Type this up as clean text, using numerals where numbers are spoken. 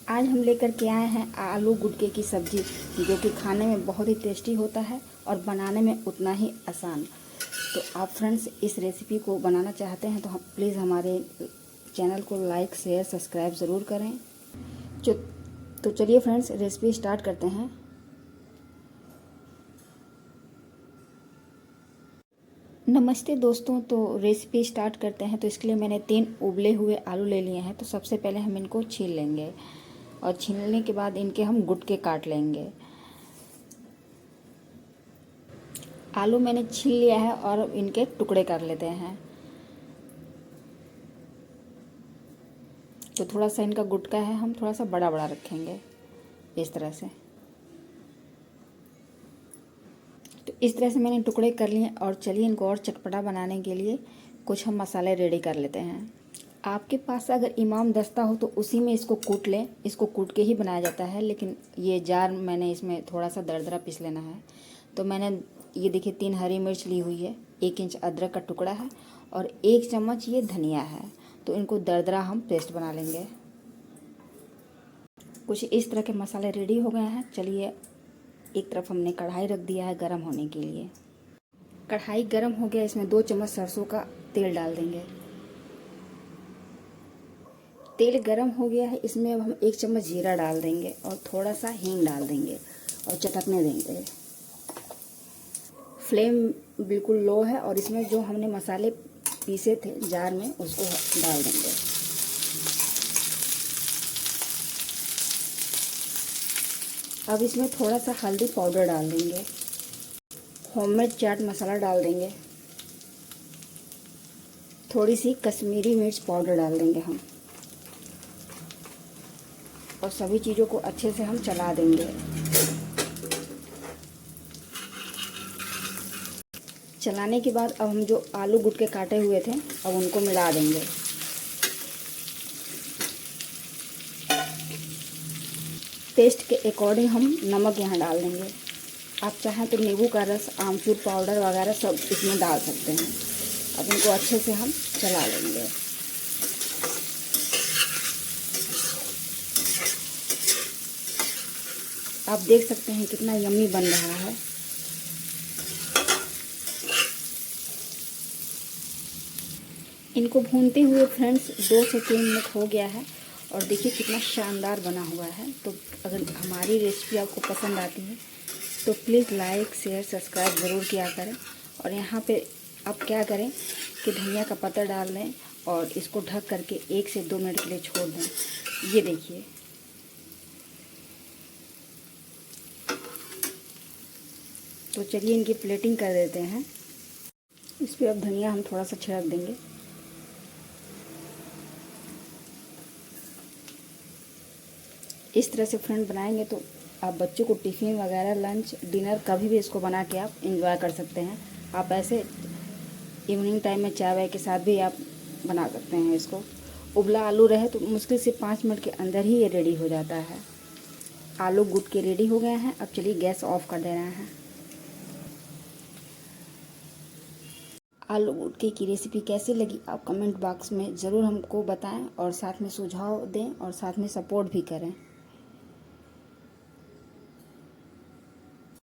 आज हम लेकर के आए हैं आलू गुटके की सब्ज़ी, जो कि खाने में बहुत ही टेस्टी होता है और बनाने में उतना ही आसान। तो आप फ्रेंड्स इस रेसिपी को बनाना चाहते हैं तो हम प्लीज़ हमारे चैनल को लाइक शेयर सब्सक्राइब ज़रूर करें। तो चलिए फ्रेंड्स रेसिपी स्टार्ट करते हैं। नमस्ते दोस्तों, तो रेसिपी स्टार्ट करते हैं। तो इसके लिए मैंने 3 उबले हुए आलू ले लिए हैं। तो सबसे पहले हम इनको छील लेंगे और छीलने के बाद इनके हम गुटके काट लेंगे। आलू मैंने छील लिया है और इनके टुकड़े कर लेते हैं। तो थोड़ा सा इनका गुटका है, हम थोड़ा सा बड़ा बड़ा रखेंगे इस तरह से। तो इस तरह से मैंने टुकड़े कर लिए और चलिए इनको और चटपटा बनाने के लिए कुछ हम मसाले रेडी कर लेते हैं। आपके पास अगर इमाम दस्ता हो तो उसी में इसको कूट लें। इसको कूट के ही बनाया जाता है, लेकिन ये जार मैंने इसमें थोड़ा सा दरदरा पीस लेना है। तो मैंने ये देखिए 3 हरी मिर्च ली हुई है, 1 इंच अदरक का टुकड़ा है और 1 चम्मच ये धनिया है। तो इनको दरदरा हम पेस्ट बना लेंगे। कुछ इस तरह के मसाले रेडी हो गए हैं। चलिए एक तरफ हमने कढ़ाई रख दिया है गर्म होने के लिए। कढ़ाई गर्म हो गया, इसमें 2 चम्मच सरसों का तेल डाल देंगे। तेल गर्म हो गया है, इसमें अब हम 1 चम्मच जीरा डाल देंगे और थोड़ा सा हींग डाल देंगे और चटकने देंगे। फ्लेम बिल्कुल लो है और इसमें जो हमने मसाले पीसे थे जार में उसको डाल देंगे। अब इसमें थोड़ा सा हल्दी पाउडर डाल देंगे, होममेड चाट मसाला डाल देंगे, थोड़ी सी कश्मीरी मिर्च पाउडर डाल देंगे हम, और सभी चीज़ों को अच्छे से हम चला देंगे। चलाने के बाद अब हम जो आलू गुटके काटे हुए थे अब उनको मिला देंगे। टेस्ट के अकॉर्डिंग हम नमक यहाँ डाल देंगे। आप चाहें तो नींबू का रस, आमचूर पाउडर वगैरह सब इसमें डाल सकते हैं। अब इनको अच्छे से हम चला लेंगे। आप देख सकते हैं कितना यम्मी बन रहा है। इनको भूनते हुए फ्रेंड्स 2 से 3 मिनट हो गया है और देखिए कितना शानदार बना हुआ है। तो अगर हमारी रेसिपी आपको पसंद आती है तो प्लीज़ लाइक शेयर सब्सक्राइब ज़रूर किया करें। और यहाँ पे आप क्या करें कि धनिया का पत्ता डाल दें और इसको ढक करके 1 से 2 मिनट के लिए छोड़ दें। ये देखिए, तो चलिए इनकी प्लेटिंग कर देते हैं। इस पर अब धनिया हम थोड़ा सा छिड़क देंगे। इस तरह से फ्रेंड बनाएंगे तो आप बच्चों को टिफ़िन वगैरह लंच डिनर कभी भी इसको बना के आप इंजॉय कर सकते हैं। आप ऐसे इवनिंग टाइम में चाय वाय के साथ भी आप बना सकते हैं इसको। उबला आलू रहे तो मुश्किल से 5 मिनट के अंदर ही ये रेडी हो जाता है। आलू गुटके रेडी हो गए हैं। अब चलिए गैस ऑफ कर दे रहे हैं। आलू गुटके की रेसिपी कैसी लगी आप कमेंट बॉक्स में ज़रूर हमको बताएं और साथ में सुझाव दें और साथ में सपोर्ट भी करें।